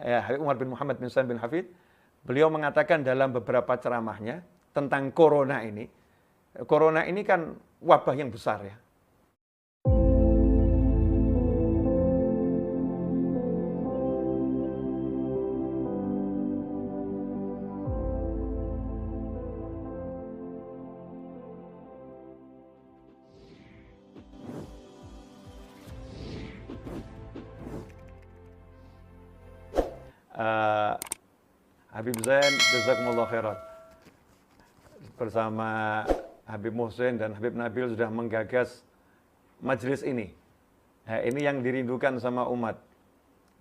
ya, Habib Umar bin Muhammad bin Salim bin Hafid, beliau mengatakan dalam beberapa ceramahnya tentang corona ini. Corona ini kan wabah yang besar ya. Habib Zain, jazakumullah khairan. Bersama Habib Muhsin dan Habib Nabil sudah menggagas majelis ini. Nah, ini yang dirindukan sama umat.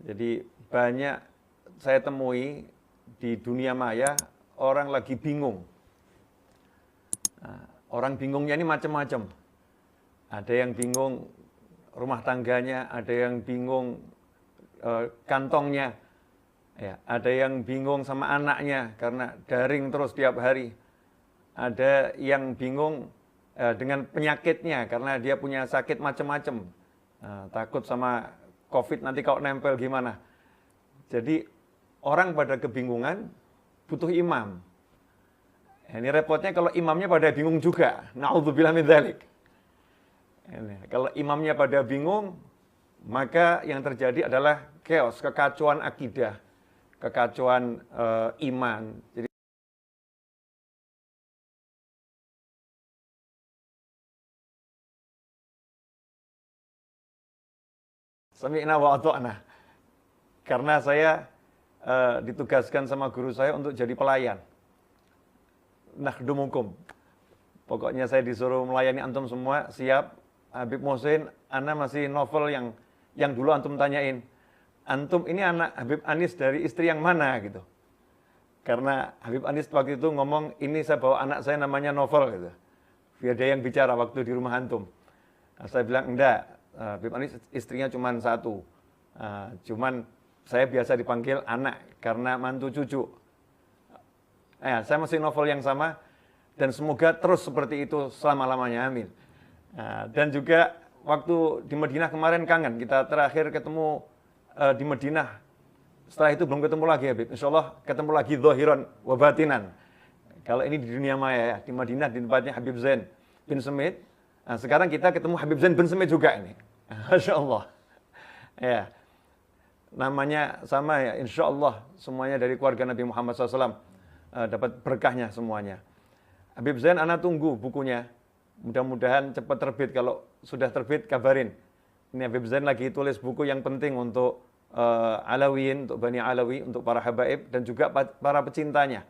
Jadi banyak saya temui di dunia maya orang lagi bingung. Nah, orang bingungnya ini macam-macam. Ada yang bingung rumah tangganya, ada yang bingung kantongnya. Ya, ada yang bingung sama anaknya karena daring terus tiap hari. Ada yang bingung dengan penyakitnya karena dia punya sakit macam-macam. Takut sama COVID nanti kalau nempel gimana. Jadi orang pada kebingungan butuh imam. Ini repotnya kalau imamnya pada bingung juga. Na'udzubillah min dzalik. Kalau imamnya pada bingung, maka yang terjadi adalah chaos, kekacauan akidah. Kekacauan iman. Jadi sami'na wa ata'na. Karena saya ditugaskan sama guru saya untuk jadi pelayan. Nakhdumukum. Pokoknya saya disuruh melayani antum semua, siap. Habib Muhsin, ana masih novel yang dulu antum tanyain. Antum ini anak Habib Anis dari istri yang mana gitu. Karena Habib Anis waktu itu ngomong, ini saya bawa anak saya namanya Novel gitu. Biar dia yang bicara waktu di rumah antum. Nah, saya bilang enggak, Habib Anis istrinya cuma satu. Cuman saya biasa dipanggil anak karena mantu cucu. Saya masih Novel yang sama dan semoga terus seperti itu selama-lamanya, amin. Dan juga waktu di Madinah kemarin kangen, kita terakhir ketemu di Madinah. Setelah itu belum ketemu lagi Habib. Insya Allah ketemu lagi zahiran wa batinan. Kalau ini di dunia maya ya, di Madinah di tempatnya Habib Zain bin Semit. Nah, sekarang kita ketemu Habib Zain bin Semit juga ini. Masya Allah. Ya. Namanya sama ya, insya Allah semuanya dari keluarga Nabi Muhammad SAW dapat berkahnya semuanya. Habib Zain, ana tunggu bukunya. Mudah-mudahan cepat terbit. Kalau sudah terbit, kabarin. Ini Habib Zain lagi tulis buku yang penting untuk Alawiyin, untuk Bani Alawi, untuk para habaib, dan juga para pecintanya.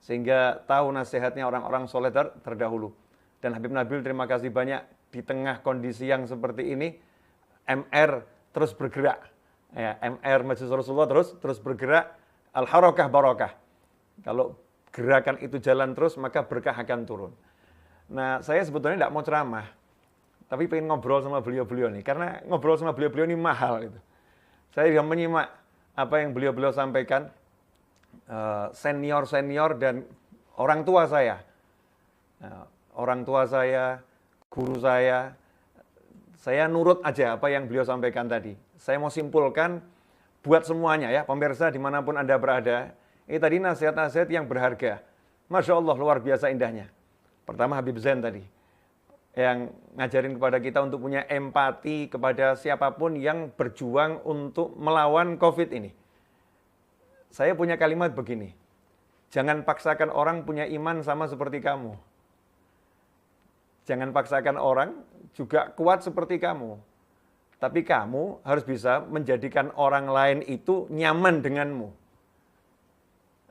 Sehingga tahu nasihatnya orang-orang soleh terdahulu. Dan Habib Nabil, terima kasih banyak. Di tengah kondisi yang seperti ini, MR terus bergerak. Ya, MR Majelis Rasulullah terus bergerak. Al-Harakah Barakah. Kalau gerakan itu jalan terus, maka berkah akan turun. Nah, saya sebetulnya tidak mau ceramah. Tapi pengen ngobrol sama beliau-beliau nih. Karena ngobrol sama beliau-beliau ini mahal gitu. Saya juga menyimak apa yang beliau-beliau sampaikan, senior-senior dan orang tua saya. Orang tua saya, guru saya nurut aja apa yang beliau sampaikan tadi. Saya mau simpulkan buat semuanya ya, pemirsa dimanapun Anda berada. Ini tadi nasihat-nasihat yang berharga. Masya Allah, luar biasa indahnya. Pertama Habib Zain tadi, yang ngajarin kepada kita untuk punya empati kepada siapapun yang berjuang untuk melawan COVID ini. Saya punya kalimat begini, jangan paksakan orang punya iman sama seperti kamu. Jangan paksakan orang juga kuat seperti kamu. Tapi kamu harus bisa menjadikan orang lain itu nyaman denganmu.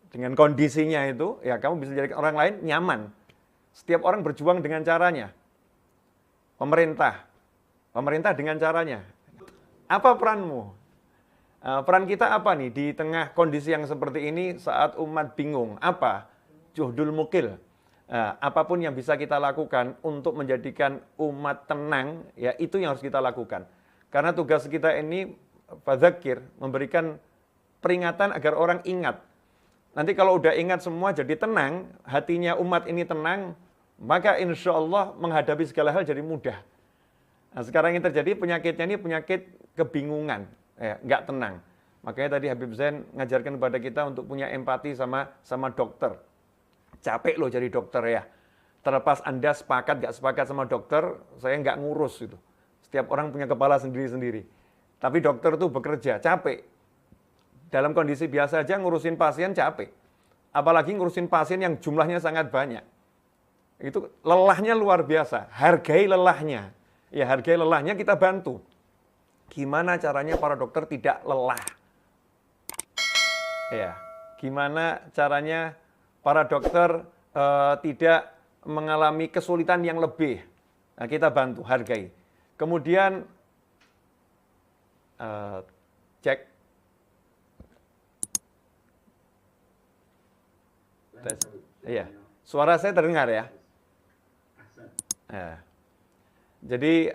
Dengan kondisinya itu, ya kamu bisa menjadikan orang lain nyaman. Setiap orang berjuang dengan caranya. Pemerintah dengan caranya. Apa peranmu? Peran kita apa nih di tengah kondisi yang seperti ini saat umat bingung? Apa? Juhdul mukil. Apapun yang bisa kita lakukan untuk menjadikan umat tenang, ya itu yang harus kita lakukan. Karena tugas kita ini fadzakir, memberikan peringatan agar orang ingat. Nanti kalau udah ingat semua jadi tenang, hatinya umat ini tenang, maka insya Allah menghadapi segala hal jadi mudah. Nah, sekarang yang terjadi penyakitnya ini penyakit kebingungan, ya, nggak tenang. Makanya tadi Habib Zain ngajarkan kepada kita untuk punya empati sama dokter. Capek loh jadi dokter ya. Terlepas Anda sepakat gak sepakat sama dokter, saya nggak ngurus itu. Setiap orang punya kepala sendiri-sendiri. Tapi dokter itu bekerja, capek. Dalam kondisi biasa aja ngurusin pasien capek. Apalagi ngurusin pasien yang jumlahnya sangat banyak. Itu lelahnya luar biasa. Hargai lelahnya. Ya, hargai lelahnya, kita bantu. Gimana caranya para dokter tidak lelah? Ya, gimana caranya para dokter tidak mengalami kesulitan yang lebih? Nah, kita bantu, hargai. Kemudian cek. Tes. Iya, suara saya terdengar ya. Nah, jadi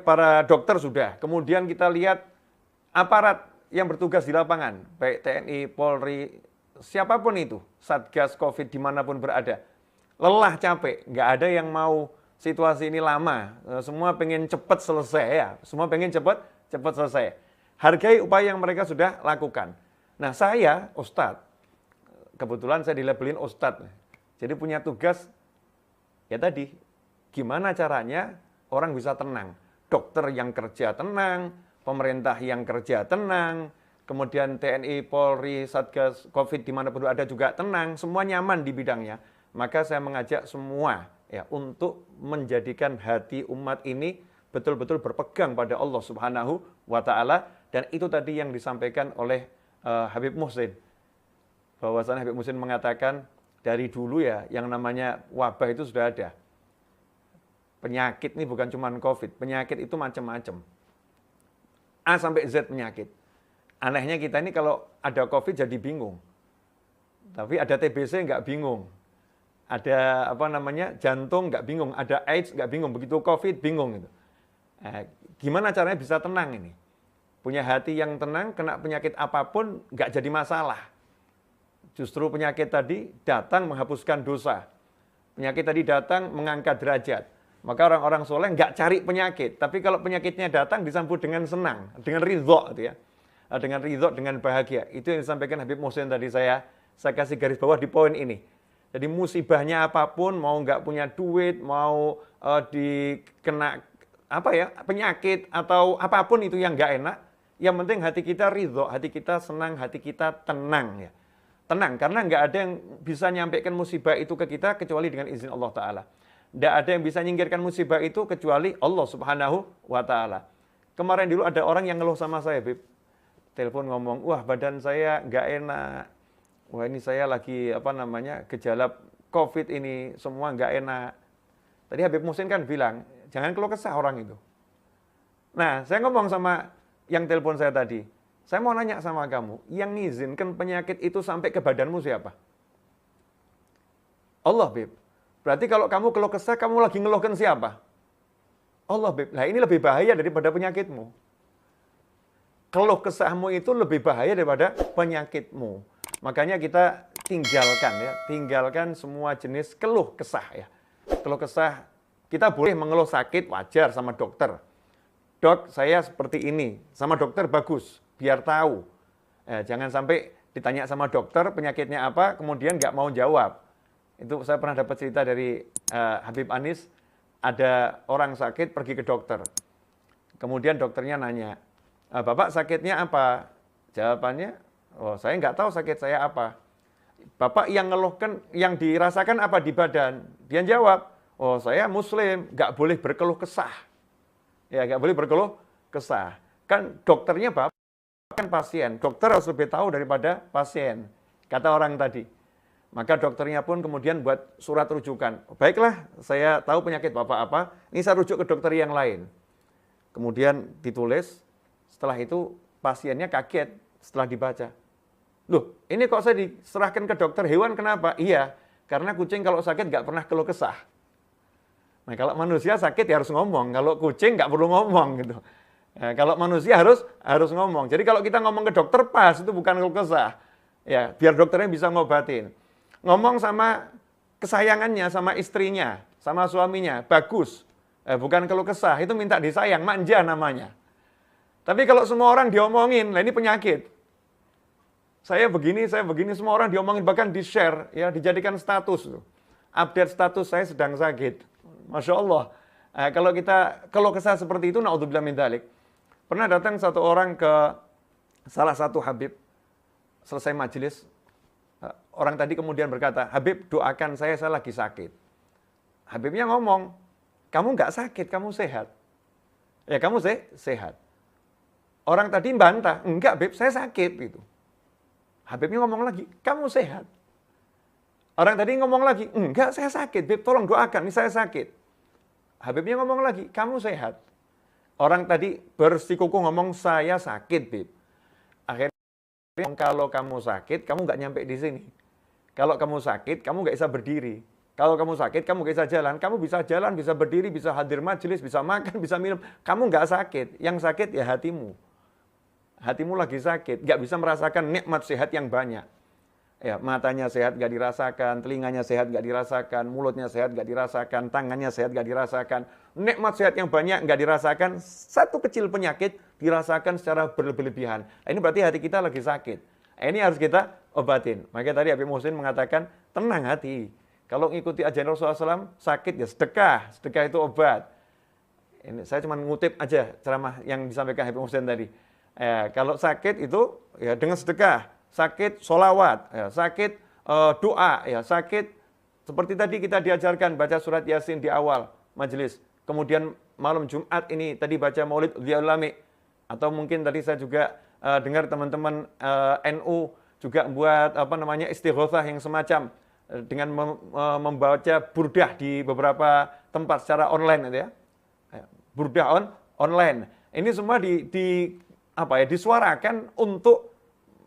para dokter sudah. Kemudian kita lihat aparat yang bertugas di lapangan, baik TNI, Polri, siapapun itu, Satgas COVID dimanapun berada, lelah, capek, nggak ada yang mau situasi ini lama, semua pengen cepat selesai ya, semua pengen cepat selesai. Hargai upaya yang mereka sudah lakukan. Nah saya, Ustadz, kebetulan saya dilabelin Ustadz, jadi punya tugas, ya tadi, gimana caranya orang bisa tenang, dokter yang kerja tenang, pemerintah yang kerja tenang, kemudian TNI, Polri, Satgas COVID dimanapun ada juga tenang, semua nyaman di bidangnya. Maka saya mengajak semua ya untuk menjadikan hati umat ini betul-betul berpegang pada Allah Subhanahu wa Ta'ala, dan itu tadi yang disampaikan oleh Habib Muhsin. Bahwasanya Habib Muhsin mengatakan dari dulu ya yang namanya wabah itu sudah ada. Penyakit ini bukan cuma COVID, penyakit itu macam-macam. A sampai Z penyakit. Anehnya kita ini kalau ada COVID jadi bingung. Tapi ada TBC nggak bingung. Ada jantung nggak bingung. Ada AIDS nggak bingung. Begitu COVID bingung. Gitu. Gimana caranya bisa tenang ini? Punya hati yang tenang, kena penyakit apapun nggak jadi masalah. Justru penyakit tadi datang menghapuskan dosa. Penyakit tadi datang mengangkat derajat. Maka orang-orang soleh nggak cari penyakit, tapi kalau penyakitnya datang disambut dengan senang, dengan ridho, gitu ya, dengan ridho, dengan bahagia. Itu yang disampaikan Habib Muhsin tadi saya kasih garis bawah di poin ini. Jadi musibahnya apapun, mau nggak punya duit, mau dikena penyakit atau apapun itu yang nggak enak, yang penting hati kita ridho, hati kita senang, hati kita tenang ya. Tenang, karena nggak ada yang bisa nyampaikan musibah itu ke kita kecuali dengan izin Allah Ta'ala. Tidak ada yang bisa nyingkirkan musibah itu kecuali Allah Subhanahu wa Ta'ala. Kemarin dulu ada orang yang ngeluh sama saya, Bib. Telepon ngomong, wah badan saya nggak enak. Wah ini saya lagi gejala COVID ini, semua nggak enak. Tadi Habib Muhsin kan bilang, jangan keluh kesah orang itu. Nah, saya ngomong sama yang telepon saya tadi, saya mau nanya sama kamu, yang ngizinkan penyakit itu sampai ke badanmu siapa? Allah, Bib. Berarti kalau kamu keluh kesah, kamu lagi ngeluhkan siapa? Allah, Bib. Nah ini lebih bahaya daripada penyakitmu. Keluh kesahmu itu lebih bahaya daripada penyakitmu. Makanya kita tinggalkan semua jenis keluh kesah ya. Keluh kesah, kita boleh mengeluh sakit, wajar sama dokter. Dok, saya seperti ini. Sama dokter bagus, biar tahu. Jangan sampai ditanya sama dokter penyakitnya apa, kemudian nggak mau jawab. Itu saya pernah dapat cerita dari Habib Anis, ada orang sakit pergi ke dokter. Kemudian dokternya nanya, Bapak sakitnya apa? Jawabannya, oh saya nggak tahu sakit saya apa. Bapak yang ngeluhkan, yang dirasakan apa di badan? Dia jawab, oh saya muslim, nggak boleh berkeluh kesah. Ya nggak boleh berkeluh kesah. Kan dokternya Bapak kan pasien, dokter harus lebih tahu daripada pasien, kata orang tadi. Maka dokternya pun kemudian buat surat rujukan. Baiklah, saya tahu penyakit Bapak apa, ini saya rujuk ke dokter yang lain. Kemudian ditulis, setelah itu pasiennya kaget setelah dibaca. Loh, ini kok saya diserahkan ke dokter hewan, kenapa? Iya, karena kucing kalau sakit nggak pernah keluh kesah. Nah, kalau manusia sakit ya harus ngomong, kalau kucing nggak perlu ngomong gitu. Nah, kalau manusia harus ngomong. Jadi kalau kita ngomong ke dokter pas, itu bukan keluh kesah. Ya, biar dokternya bisa ngobatin. Ngomong sama kesayangannya, sama istrinya, sama suaminya, bagus. Bukan keluh kesah, itu minta disayang, manja namanya. Tapi kalau semua orang diomongin, nah ini penyakit. saya begini, semua orang diomongin, bahkan di-share, ya, dijadikan status. Update status saya sedang sakit. Masya Allah. Kalau kita, kalau kesah seperti itu, naudzubillah min dzalik. Pernah datang satu orang ke salah satu Habib, selesai majelis, orang tadi kemudian berkata, Habib doakan saya lagi sakit. Habibnya ngomong, kamu nggak sakit, kamu sehat. Ya kamu sehat. Orang tadi bantah, enggak Habib, saya sakit gitu. Habibnya ngomong lagi, kamu sehat. Orang tadi ngomong lagi, enggak saya sakit, Habib tolong doakan, ini saya sakit. Habibnya ngomong lagi, kamu sehat. Orang tadi bersikukuh ngomong, saya sakit, Habib. Akhirnya, kalau kamu sakit, kamu nggak nyampe di sini. Kalau kamu sakit, kamu nggak bisa berdiri. Kalau kamu sakit, kamu nggak bisa jalan. Kamu bisa jalan, bisa berdiri, bisa hadir majelis, bisa makan, bisa minum. Kamu nggak sakit. Yang sakit ya hatimu. Hatimu lagi sakit, nggak bisa merasakan nikmat sehat yang banyak. Ya, matanya sehat nggak dirasakan, telinganya sehat nggak dirasakan, mulutnya sehat nggak dirasakan, tangannya sehat nggak dirasakan. Nikmat sehat yang banyak nggak dirasakan, satu kecil penyakit dirasakan secara berlebihan. Ini berarti hati kita lagi sakit. Ini harus kita obatin. Makanya tadi Habib Muhsin mengatakan, tenang hati. Kalau ngikuti ajaran Rasulullah SAW, sakit ya sedekah. Sedekah itu obat. Ini saya cuma ngutip aja ceramah yang disampaikan Habib Muhsin tadi. Kalau sakit itu ya dengan sedekah, sakit sholawat, ya, sakit doa, ya, sakit seperti tadi kita diajarkan baca surat Yasin di awal majelis. Kemudian malam Jumat ini tadi baca Maulid Dhiyaulami. Atau mungkin tadi saya juga dengar teman-teman NU juga buat istighothah yang semacam dengan membaca burdah di beberapa tempat secara online gitu ya. Burdah online. Ini semua disuarakan untuk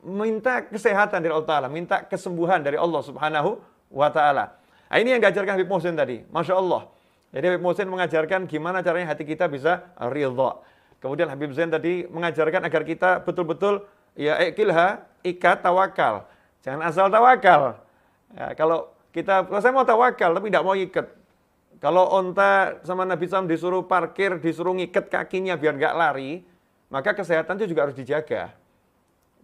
minta kesehatan dari Allah Ta'ala, minta kesembuhan dari Allah Subhanahu wa Ta'ala. Nah, ini yang diajarkan Habib Muhsin tadi, Masya Allah. Jadi Habib Muhsin mengajarkan gimana caranya hati kita bisa ridha. Kemudian Habib Zain tadi mengajarkan agar kita betul-betul ya ikat tawakal. Jangan asal tawakal. Ya, kalau saya mau tawakal tapi tidak mau ikat. Kalau onta sama Nabi SAW disuruh parkir, disuruh ngikat kakinya biar nggak lari, maka kesehatan itu juga harus dijaga.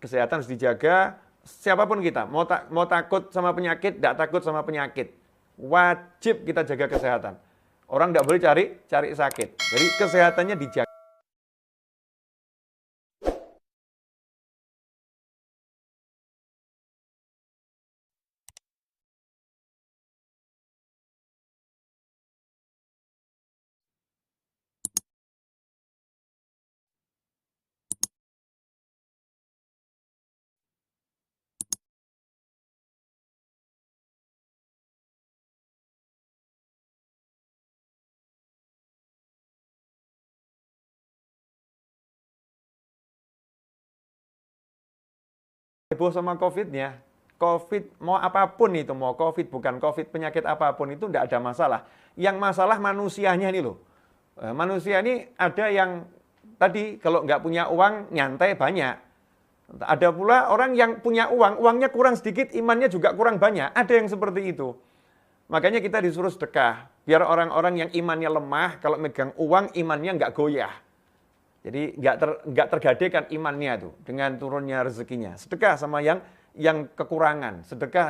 Kesehatan harus dijaga, siapapun kita. Mau takut sama penyakit, tidak takut sama penyakit. Wajib kita jaga kesehatan. Orang tidak boleh cari sakit. Jadi kesehatannya dijaga. Heboh sama COVID-nya. COVID mau apapun itu, mau COVID bukan COVID, penyakit apapun itu tidak ada masalah. Yang masalah manusianya ini loh. Manusia ini ada yang tadi kalau nggak punya uang nyantai banyak. Ada pula orang yang punya uang, uangnya kurang sedikit, imannya juga kurang banyak. Ada yang seperti itu. Makanya kita disuruh sedekah. Biar orang-orang yang imannya lemah, kalau megang uang imannya nggak goyah. Jadi nggak tergadaikan imannya tuh dengan turunnya rezekinya. Sedekah sama yang kekurangan, sedekah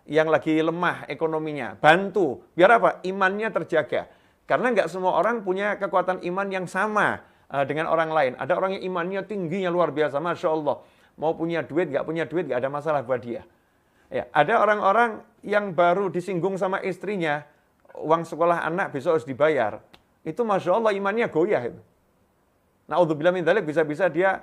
yang lagi lemah ekonominya, bantu. Biar apa? Imannya terjaga. Karena nggak semua orang punya kekuatan iman yang sama dengan orang lain. Ada orang yang imannya tingginya luar biasa, Masya Allah. Mau punya duit, nggak ada masalah buat dia. Ya, ada orang-orang yang baru disinggung sama istrinya, uang sekolah anak besok harus dibayar. Itu Masya Allah imannya goyah itu. Naudzubillah min dzalik, bisa-bisa dia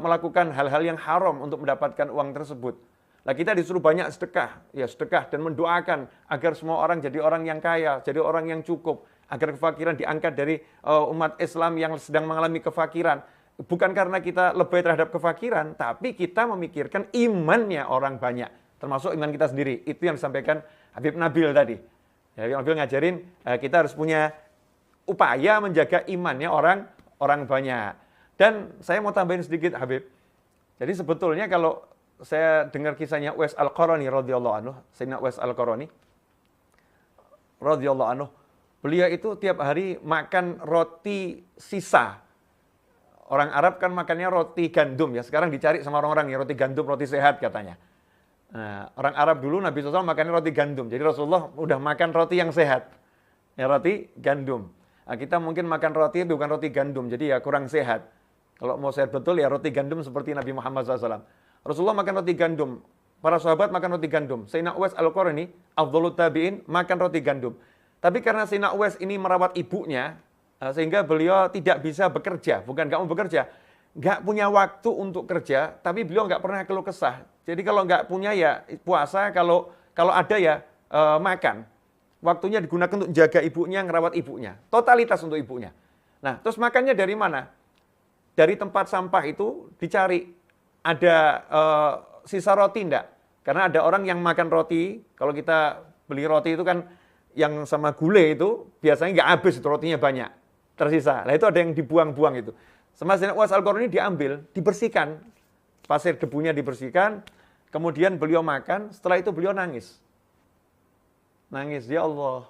melakukan hal-hal yang haram untuk mendapatkan uang tersebut. Nah, kita disuruh banyak sedekah, ya sedekah dan mendoakan agar semua orang jadi orang yang kaya, jadi orang yang cukup, agar kefakiran diangkat dari umat Islam yang sedang mengalami kefakiran. Bukan karena kita lebay terhadap kefakiran, tapi kita memikirkan imannya orang banyak, termasuk iman kita sendiri. Itu yang disampaikan Habib Nabil tadi. Ya, Habib Nabil ngajarin kita harus punya upaya menjaga imannya orang banyak. Dan saya mau tambahin sedikit Habib. Jadi sebetulnya kalau saya dengar kisahnya Uwais Al-Qarani radhiyallahu anhu, Sayyidina Uwais Al-Qarani radhiyallahu anhu, beliau itu tiap hari makan roti sisa. Orang Arab kan makannya roti gandum ya. Sekarang dicari sama orang-orang ya roti gandum, roti sehat katanya. Nah, orang Arab dulu Nabi SAW makannya roti gandum. Jadi Rasulullah udah makan roti yang sehat. Ya roti gandum. Nah, kita mungkin makan roti bukan roti gandum. Jadi ya kurang sehat. Kalau mau sehat betul ya roti gandum seperti Nabi Muhammad SAW. Rasulullah makan roti gandum. Para sahabat makan roti gandum. Sayyidina Uwais Al-Qarni, afdhalut tabi'in, makan roti gandum. Tapi karena Sayyidina Uwais ini merawat ibunya, sehingga beliau tidak bisa bekerja, bukan nggak mau bekerja, nggak punya waktu untuk kerja, tapi beliau nggak pernah keluh kesah. Jadi kalau nggak punya ya puasa, kalau ada ya makan. Waktunya digunakan untuk jaga ibunya, ngerawat ibunya, totalitas untuk ibunya. Nah, terus makannya dari mana? Dari tempat sampah itu dicari, ada sisa roti enggak? Karena ada orang yang makan roti, kalau kita beli roti itu kan yang sama gulai itu biasanya nggak habis, itu rotinya banyak. Tersisa. Nah itu ada yang dibuang-buang itu. Sama Sayyidina Uwais Al-Qarni diambil, dibersihkan. Pasir debunya dibersihkan, kemudian beliau makan, setelah itu beliau nangis. Nangis, ya Allah,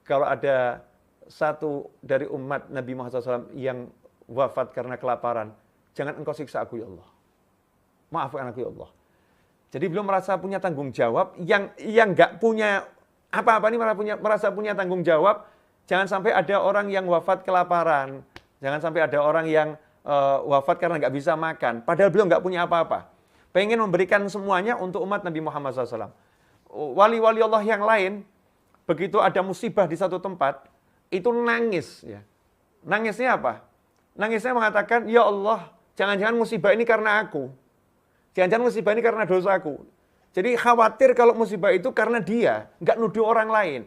kalau ada satu dari umat Nabi Muhammad SAW yang wafat karena kelaparan, jangan engkau siksa aku ya Allah. Maafkan aku ya Allah. Jadi beliau merasa punya tanggung jawab, yang nggak punya apa-apa ini merasa punya tanggung jawab. Jangan sampai ada orang yang wafat kelaparan. Jangan sampai ada orang yang wafat karena nggak bisa makan. Padahal beliau nggak punya apa-apa. Pengen memberikan semuanya untuk umat Nabi Muhammad SAW. Wali-wali Allah yang lain, begitu ada musibah di satu tempat, itu nangis. Ya. Nangisnya apa? Nangisnya mengatakan, ya Allah, jangan-jangan musibah ini karena aku. Jangan-jangan musibah ini karena dosaku. Jadi khawatir kalau musibah itu karena dia, nggak nuduh orang lain.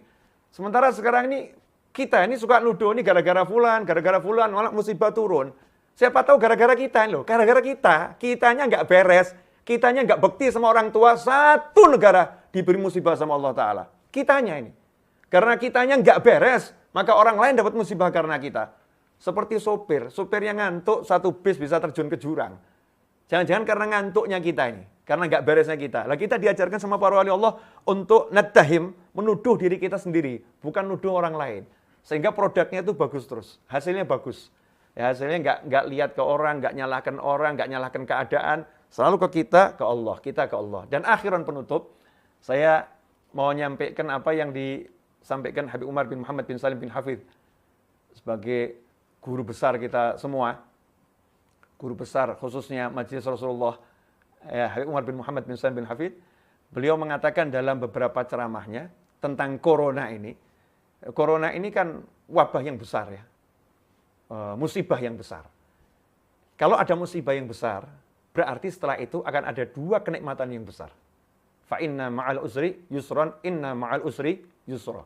Sementara sekarang ini, kita ini suka nuduh ini gara-gara fulan, malah musibah turun. Siapa tahu gara-gara kita loh, gara-gara kitanya nggak beres, kitanya nggak bekti sama orang tua, satu negara diberi musibah sama Allah Ta'ala. Kitanya ini. Karena kitanya nggak beres, maka orang lain dapat musibah karena kita. Seperti sopir yang ngantuk, satu bis bisa terjun ke jurang. Jangan-jangan karena ngantuknya kita ini, karena nggak beresnya kita. Lah kita diajarkan sama para wali Allah untuk nattahim, menuduh diri kita sendiri, bukan nuduh orang lain. Sehingga produknya itu bagus terus, hasilnya bagus. Ya, hasilnya nggak lihat ke orang, nggak nyalahkan keadaan, selalu ke kita ke Allah. Dan akhiran penutup, saya mau nyampaikan apa yang disampaikan Habib Umar bin Muhammad bin Salim bin Hafidh sebagai guru besar kita semua, guru besar khususnya Majelis Rasulullah, ya, Habib Umar bin Muhammad bin Salim bin Hafidh. Beliau mengatakan dalam beberapa ceramahnya tentang corona ini. Corona ini kan wabah yang besar ya, musibah yang besar. Kalau ada musibah yang besar, berarti setelah itu akan ada dua kenikmatan yang besar. Fa inna ma'al usri yusron, inna ma'al usri yusra.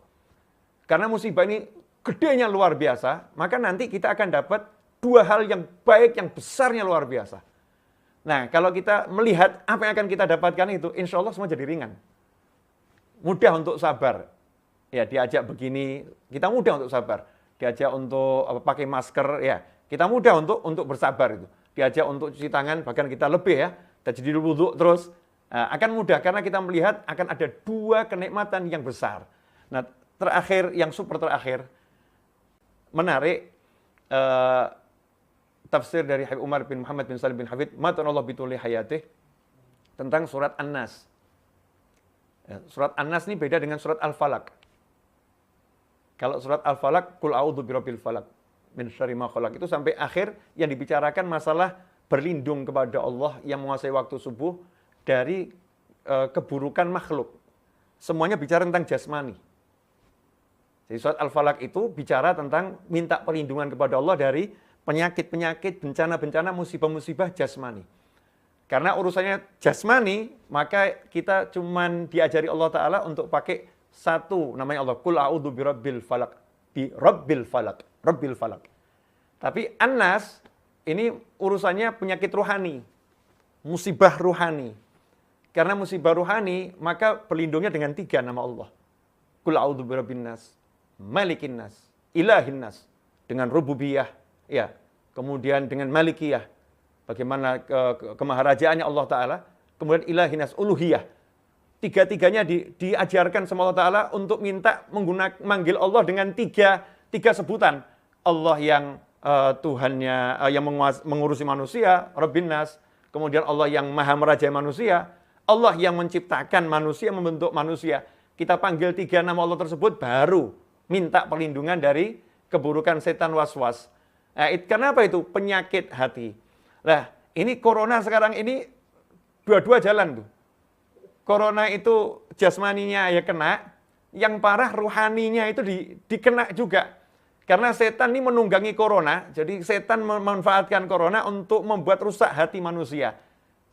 Karena musibah ini gedenya luar biasa, maka nanti kita akan dapat dua hal yang baik, yang besarnya luar biasa. Nah, kalau kita melihat apa yang akan kita dapatkan itu, insya Allah semua jadi ringan. Mudah untuk sabar. Ya, diajak begini, kita mudah untuk sabar. Diajak untuk pakai masker, ya, kita mudah untuk bersabar itu. Diajak untuk cuci tangan, bahkan kita lebih ya, tajidil wudhu terus, akan mudah karena kita melihat akan ada dua kenikmatan yang besar. Nah, terakhir, yang super terakhir, menarik, tafsir dari Habib Umar bin Muhammad bin Salim bin Hafidh, matanallah bituli hayatih, tentang surat An-Nas. Ya, surat An-Nas ini beda dengan surat Al-Falaq. Kalau surat Al-Falaq, Qul a'udzu birabbil falaq min syarri ma khalaq, itu sampai akhir yang dibicarakan masalah berlindung kepada Allah yang menguasai waktu subuh dari keburukan makhluk. Semuanya bicara tentang jasmani. Jadi surat Al-Falaq itu bicara tentang minta perlindungan kepada Allah dari penyakit-penyakit, bencana-bencana, musibah-musibah jasmani. Karena urusannya jasmani, maka kita cuman diajari Allah Ta'ala untuk pakai satu, namanya Allah, Qul a'udzu birabbil falaq, birabbil falaq. Tapi An-Nas, ini urusannya penyakit ruhani, musibah ruhani. Karena musibah ruhani, maka berlindungnya dengan tiga nama Allah. Qul a'udzu birabbin nas, malikin nas, ilahin nas. Dengan rububiyah, ya. Kemudian dengan malikiyah, bagaimana kemaharajaannya Allah Ta'ala. Kemudian ilahin nas, uluhiyah. Tiga-tiganya diajarkan sama Allah Ta'ala untuk minta manggil Allah dengan tiga sebutan. Allah yang Tuhannya yang mengurusi manusia, Rabbin Nas, kemudian Allah yang maha merajai manusia, Allah yang menciptakan manusia, membentuk manusia. Kita panggil 3 nama Allah tersebut, baru minta perlindungan dari keburukan setan waswas. Nah, kenapa itu? Penyakit hati. Nah, ini corona sekarang ini dua-dua jalan tuh. Corona itu jasmaninya ya kena, yang parah ruhaninya itu dikena juga. Karena setan ini menunggangi corona, jadi setan memanfaatkan corona untuk membuat rusak hati manusia.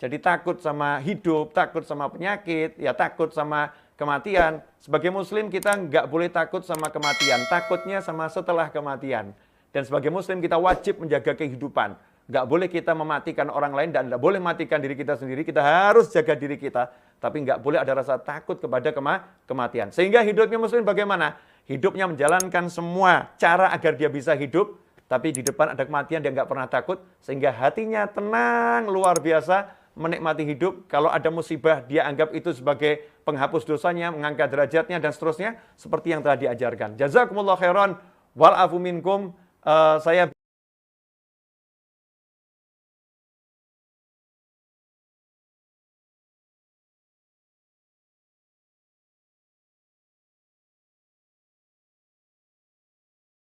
Jadi takut sama hidup, takut sama penyakit, ya takut sama kematian. Sebagai muslim kita nggak boleh takut sama kematian, takutnya sama setelah kematian. Dan sebagai muslim kita wajib menjaga kehidupan. Nggak boleh kita mematikan orang lain dan nggak boleh matikan diri kita sendiri, kita harus jaga diri kita. Tapi nggak boleh ada rasa takut kepada kematian. Sehingga hidupnya muslim bagaimana? Hidupnya menjalankan semua cara agar dia bisa hidup, tapi di depan ada kematian dia nggak pernah takut, sehingga hatinya tenang luar biasa, menikmati hidup. Kalau ada musibah, dia anggap itu sebagai penghapus dosanya, mengangkat derajatnya, dan seterusnya, seperti yang telah diajarkan. Jazakumullah khairan, wal afu minkum. Saya